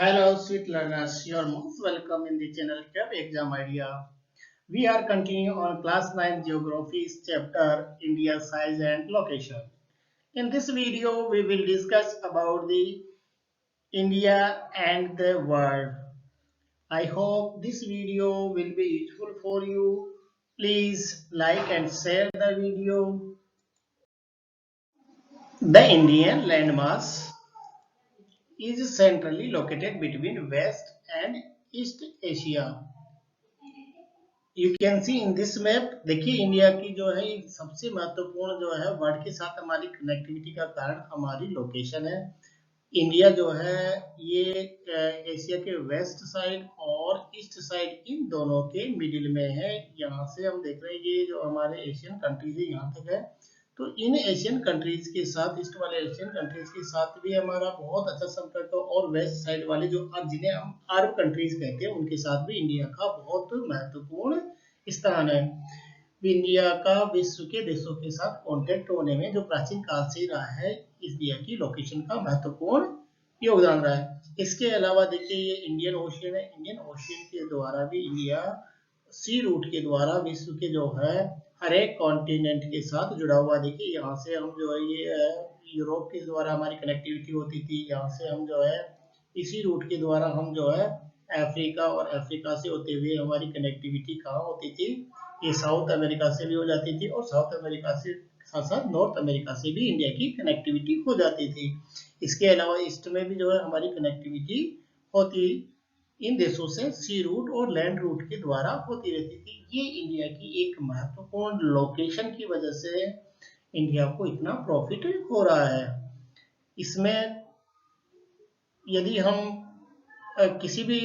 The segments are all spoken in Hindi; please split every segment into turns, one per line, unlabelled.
Hello, sweet learners. You are most welcome in the channel Club Exam Idea. We are continuing on Class 9 Geography's chapter India Size and Location. In this video, we will discuss about the India and the world. I hope this video will be useful for you. Please like and share the video. The Indian landmass is centrally located between West and East Asia. You can see in this map. देखिए इंडिया की जो है सबसे महत्वपूर्ण जो है वर्ल्ड के साथ हमारी कनेक्टिविटी का कारण हमारी लोकेशन है। इंडिया जो है ये एशिया के वेस्ट साइड और ईस्ट साइड इन दोनों के मिडिल में है। यहाँ से हम देख रहे हैं ये जो हमारे एशियन कंट्रीज है यहाँ तक है। तो इन एशियन कंट्रीज के साथ ईस्ट वाले एशियन कंट्रीज के साथ भी हमारा बहुत अच्छा संपर्क है और वेस्ट साइड वाले जो जिन्हें हम अरब कंट्रीज कहते हैं उनके साथ भी इंडिया का बहुत महत्वपूर्ण स्थान है। इंडिया का विश्व के देशों के साथ कांटेक्ट होने में जो प्राचीन काल से रहा है इंडिया की लोकेशन का महत्वपूर्ण योगदान रहा है। इसके अलावा देखिए ये इंडियन ओशियन है। इंडियन ओशियन के द्वारा भी इंडिया सी रूट के द्वारा विश्व के जो है हर एक कॉन्टिनेंट के साथ जुड़ा हुआ। देखिए यहाँ से हम जो है ये यूरोप के द्वारा हमारी कनेक्टिविटी होती थी। यहाँ से हम जो है इसी रूट के द्वारा हम जो है अफ्रीका और अफ्रीका से होते हुए हमारी कनेक्टिविटी कहाँ होती थी, ये साउथ अमेरिका से भी हो जाती थी और साउथ अमेरिका से साथ साथ नॉर्थ अमेरिका से भी इंडिया की कनेक्टिविटी हो जाती थी। इसके अलावा ईस्ट में भी जो है हमारी कनेक्टिविटी होती इन देशों से सी रूट और लैंड रूट के द्वारा होती रहती थी। ये इंडिया की एक महत्वपूर्ण लोकेशन की वजह से इंडिया को इतना प्रॉफिट हो रहा है। इसमें यदि हम किसी भी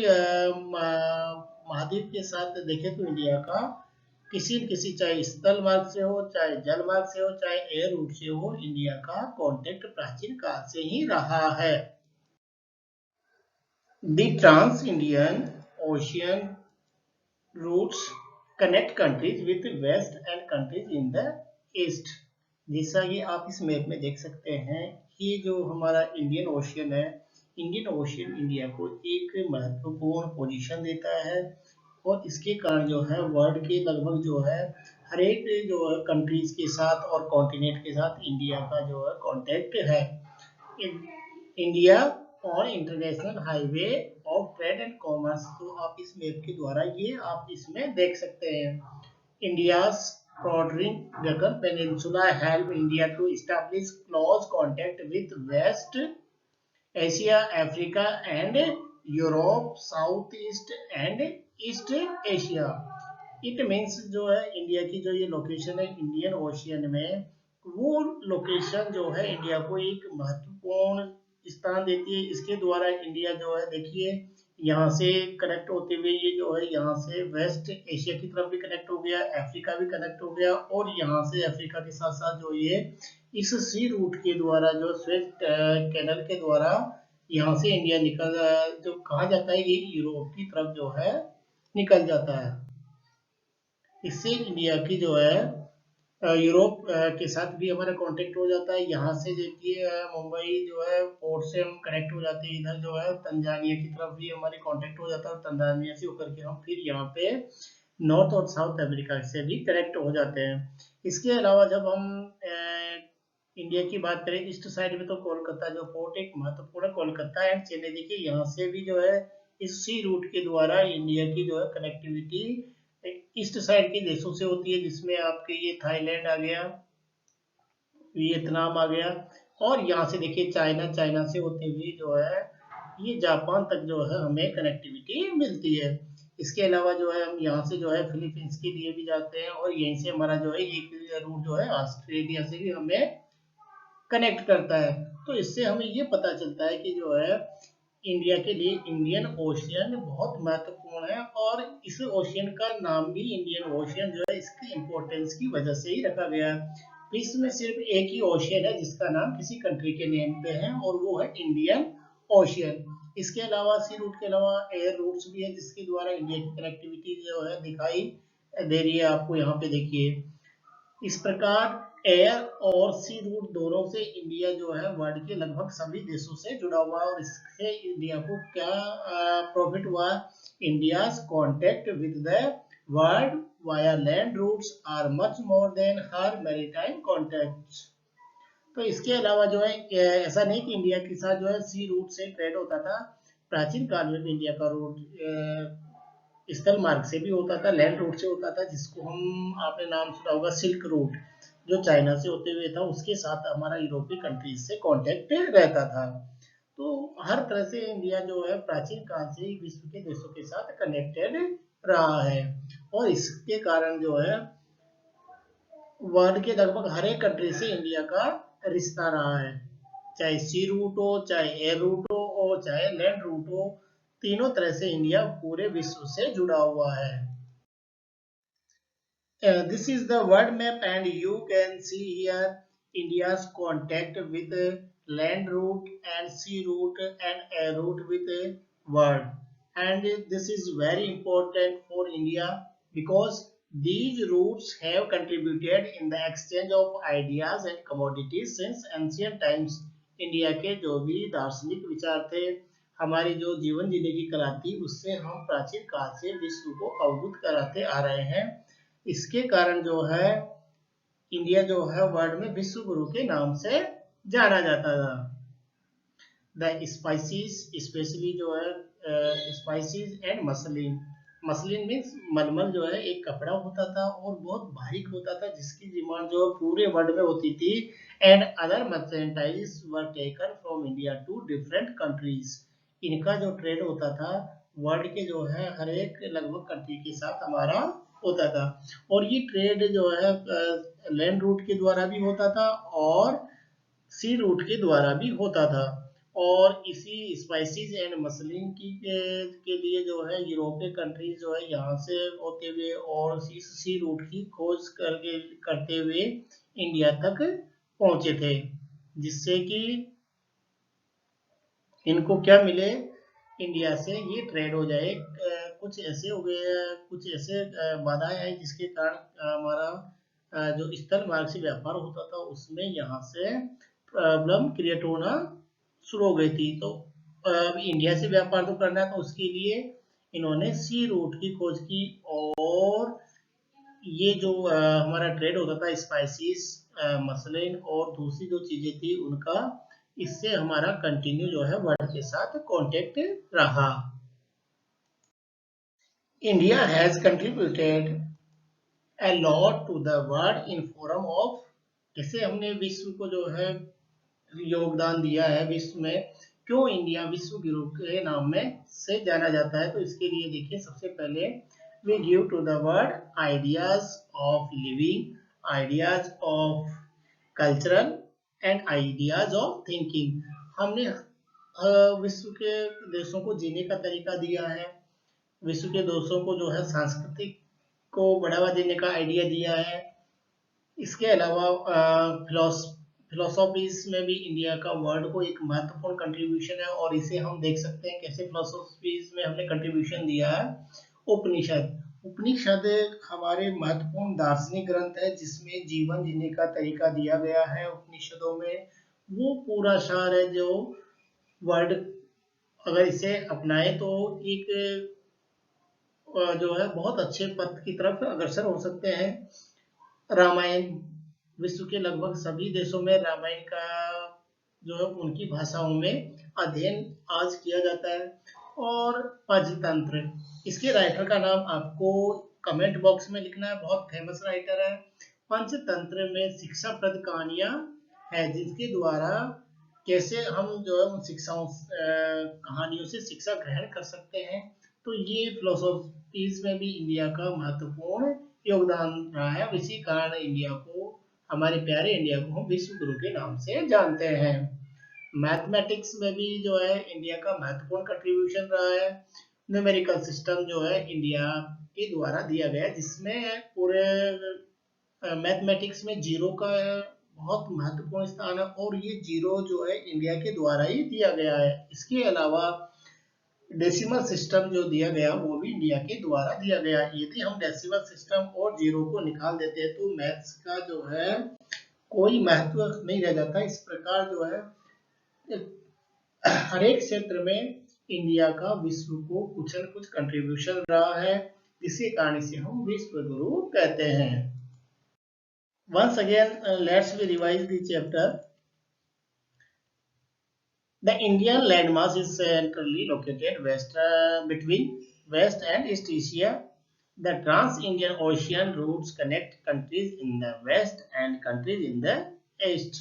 महाद्वीप के साथ देखें तो इंडिया का किसी न किसी चाहे स्थल मार्ग से हो, चाहे जल मार्ग से हो, चाहे एयर रूट से हो, इंडिया का कांटेक्ट प्राचीन काल से ही रहा है। The Trans-Indian Ocean routes connect countries with west and countries in the east. जैसा कि आप इस मैप में देख सकते हैं, ये जो हमारा इंडियन ओशियन है, इंडियन ओशियन इंडिया को एक महत्वपूर्ण पोजीशन देता है और इसके कारण जो है वर्ल्ड के लगभग जो है हर एक जो है कंट्रीज के साथ और कॉन्टिनेंट के साथ इंडिया का जो है कॉन्टेक्ट है। इंडिया और international highway of trade and commerce, तो आप इस मैप के द्वारा ये आप इसमें देख सकते हैं। India's bordering Deccan Peninsula help India to establish close contact with West Asia, Africa and Europe, Southeast and East Asia. It means जो है इंडिया की जो ये लोकेशन है इंडियन ओशियन में, वो लोकेशन जो है इंडिया को एक महत्वपूर्ण स्थान देती है। इसके द्वारा इंडिया जो है देखिए यहाँ से कनेक्ट होते हुए ये जो है यहाँ से वेस्ट एशिया की तरफ भी कनेक्ट हो गया, अफ्रीका भी कनेक्ट हो गया और यहाँ से अफ्रीका के साथ साथ जो ये इस सी रूट के द्वारा जो स्वेज कैनल के द्वारा यहाँ से इंडिया निकल जो कहा जाता है ये यूरोप की तरफ जो है निकल जाता है। इससे इंडिया की जो है यूरोप के साथ भी हमारा कांटेक्ट हो जाता है। यहाँ से देखिए मुंबई जो है पोर्ट से हम कनेक्ट हो जाते हैं। इधर जो है तंजानिया की तरफ भी हमारी कांटेक्ट हो जाता है। तंजानिया से होकर के हम फिर यहाँ पे नॉर्थ और साउथ अमेरिका से भी कनेक्ट हो जाते हैं। इसके अलावा जब हम इंडिया की बात करें ईस्ट साइड में तो कोलकाता जो पोर्ट एक महत्वपूर्ण कोलकाता एंड चेन्नई, देखिए यहाँ से भी जो है इस सी रूट के द्वारा इंडिया की जो है कनेक्टिविटी ईस्ट साइड के देशों से होती है, जिसमें आपके ये थाईलैंड आ गया, वियतनाम आ गया और यहाँ से देखिए चाइना, चाइना से होते हुए जो है ये जापान तक जो है हमें कनेक्टिविटी मिलती है। इसके अलावा जो है हम यहाँ से जो है फिलीपींस के लिए भी जाते हैं और यहीं से हमारा जो है एक रूट जो है ऑस्ट्रेलिया से भी हमें कनेक्ट करता है। तो इससे हमें ये पता चलता है कि जो है इंडिया के लिए इंडियन ओशियन बहुत महत्वपूर्ण है और इस ओशियन का नाम भी इंडियन ओशियन जो है इसकी इंपॉर्टेंस की वजह से ही रखा गया है। विश्व में सिर्फ एक ही ओशियन है जिसका नाम किसी कंट्री के नेम पे है और वो है इंडियन ओशियन। इसके अलावा सी रूट के अलावा एयर रूट्स भी है जिसके द्वारा इंडिया की कनेक्टिविटी जो है दिखाई दे रही है आपको यहाँ पे देखिए। इस प्रकार एयर और सी रूट दोनों से इंडिया जो है वर्ल्ड के लगभग सभी देशों से जुड़ा हुआ है, और इससे इंडिया को क्या प्रॉफिट हुआ? India's contact with the world via land routes are much more than her maritime contact. तो इसके अलावा जो है ऐसा नहीं कि इंडिया के साथ जो है सी रूट से ट्रेड होता था। प्राचीन काल में भी इंडिया का रूट स्थल मार्ग से भी होता था, लैंड रूट से होता था, जिसको हम आपने नाम सुना होगा सिल्क रूट, जो चाइना से होते हुए था, उसके साथ हमारा यूरोपीय कंट्रीज से कांटेक्ट रहता था। तो हर तरह से इंडिया जो है प्राचीन काल से ही विश्व के देशों के साथ कनेक्टेड रहा है, और इसके कारण जो है वर्ल्ड के लगभग हर एक कंट्री से इंडिया का रिश्ता रहा है, चाहे सी रूट हो, चाहे एयर रूट हो, और चाहे लैंड रूट हो, तीनों तरह से इंडिया पूरे विश्व से जुड़ा हुआ है। This is the world map, and you can see here India's contact with land route and sea route and air route with the world. And this is very important for India because these routes have contributed in the exchange of ideas and commodities since ancient times. India के जो भी दार्शनिक विचार थे, हमारी जो जीवन जीने की कला थी, उससे हम प्राचीन काल से विश्व को अवगत कराते आ रहे हैं। इसके कारण जो है इंडिया जो है वर्ल्ड में विश्व गुरु के नाम से जाना जाता था। द स्पाइसीज, स्पेशली जो है species and muslin. Muslin means मलमल जो है एक कपड़ा होता था और बहुत बारीक होता था, जिसकी डिमांड जो पूरे वर्ल्ड में होती थी। And other merchandise were taken from India to different countries. इनका जो ट्रेड होता था वर्ल्ड के जो है हर एक लगभग कंट्री के साथ हमारा होता था, और ये ट्रेड जो है लैंड रूट के द्वारा भी होता था और सी रूट के द्वारा भी होता था। और इसी स्पाइसीज एंड मसलिन के लिए जो है यूरोपीय कंट्रीज जो है यहाँ से होते हुए और सी रूट की खोज करते हुए इंडिया तक पहुंचे थे, जिससे कि इनको क्या मिले, इंडिया से ये ट्रेड हो जाए। कुछ ऐसे हो गए, कुछ ऐसे बाधाएं आई जिसके कारण हमारा जो स्थल मार्ग से व्यापार होता था उसमें यहाँ से प्रॉब्लम क्रिएट होना शुरू हो गई थी। तो इंडिया से व्यापार तो करना है, तो उसके लिए इन्होंने सी रूट की खोज की, और ये जो हमारा ट्रेड होता था स्पाइसीज, मसलिन और दूसरी जो चीजें थी उनका, इससे हमारा कंटिन्यू जो है वर्ल्ड के साथ कांटेक्ट रहा। India has contributed a lot to the world in form of, जैसे हमने विश्व को जो है योगदान दिया है विश्व में, क्यों इंडिया विश्व गुरु के नाम में से जाना जाता है? तो इसके लिए देखिए, सबसे पहले we give to the world ideas of living, ideas of cultural and ideas of thinking। हमने विश्व के देशों को जीने का तरीका दिया है, विश्व के देशों को जो है सांस्कृतिक को बढ़ावा देने का आइडिया दिया है। इसके अलावा फिलोसॉफीज में भी इंडिया का वर्ल्ड को एक महत्वपूर्ण कंट्रीब्यूशन है, और इसे हम देख सकते हैं कैसे फिलोसॉफीज में हमने कंट्रीब्यूशन दिया है। उपनिषद, उपनिषद हमारे महत्वपूर्ण दार्शनिक ग्रंथ है जिसमें जीवन जीने का तरीका दिया गया है। उपनिषदों में वो पूरा सार है जो वर्ल्ड अगर इसे अपनाए तो एक जो है बहुत अच्छे पथ की तरफ अग्रसर हो सकते हैं। रामायण, विश्व के लगभग सभी देशों में रामायण का जो है उनकी भाषाओं में अध्ययन आज किया जाता है। और पंचतंत्र, इसके राइटर का नाम आपको कमेंट बॉक्स में लिखना है, बहुत फेमस राइटर है। पंचतंत्र में शिक्षाप्रद कहानियां है जिसके द्वारा कैसे हम जो है उन शिक्षाओं कहानियों से शिक्षा ग्रहण कर सकते हैं। तो ये फिलोसॉफीज में भी इंडिया का महत्वपूर्ण योगदान रहा है, इसी कारण इंडिया को, हमारे प्यारे इंडिया को हम विश्व गुरु के नाम से जानते हैं। मैथमेटिक्स में भी जो है इंडिया का महत्वपूर्ण कंट्रीब्यूशन रहा है। न्यूमेरिकल सिस्टम जो है इंडिया के द्वारा दिया गया, जिसमें पूरे मैथमेटिक्स में जीरो का बहुत महत्वपूर्ण स्थान है, और ये जीरो जो है इंडिया के द्वारा ही दिया गया है। इसके अलावा डेसिमल सिस्टम जो दिया गया वो भी इंडिया के द्वारा दिया गया। यदि हम डेसिमल सिस्टम और जीरो को निकाल देते हैं तो मैथ्स का जो है कोई महत्व नहीं रह जाता। इस प्रकार जो है हर एक क्षेत्र में इंडिया का विश्व को कुछ न कुछ कंट्रीब्यूशन रहा है, इसी कारण से हम विश्व गुरु कहते हैं। Once again, let's we revise the chapter. The Indian landmass is centrally located between West and East Asia. The Trans-Indian Ocean routes connect countries in the West and countries in the East.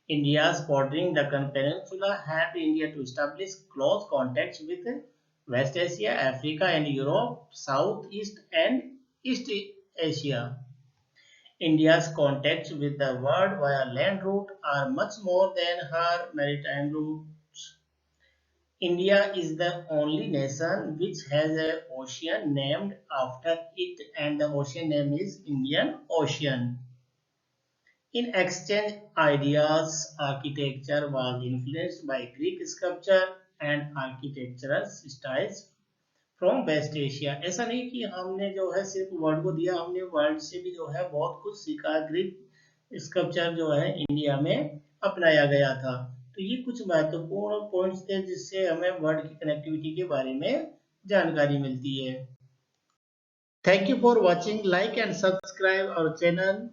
India's bordering Deccan Peninsula helped India to establish close contacts with West Asia, Africa and Europe, Southeast and East Asia. India's contacts with the world via land route are much more than her maritime routes. India is the only nation which has an ocean named after it, and the ocean name is Indian Ocean. In exchange ideas, architecture was influenced by Greek sculpture and architectural styles from West Asia. ऐसा नहीं कि हमने जो है सिर्फ वर्ल्ड को दिया, हमने वर्ल्ड से भी जो है बहुत कुछ सीखा। ग्रीक स्कल्पचर जो है इंडिया में अपनाया गया था। तो ये कुछ महत्वपूर्ण पॉइंट्स थे जिससे हमें वर्ल्ड की कनेक्टिविटी के बारे में जानकारी मिलती है। Thank you for watching. Like and subscribe our channel.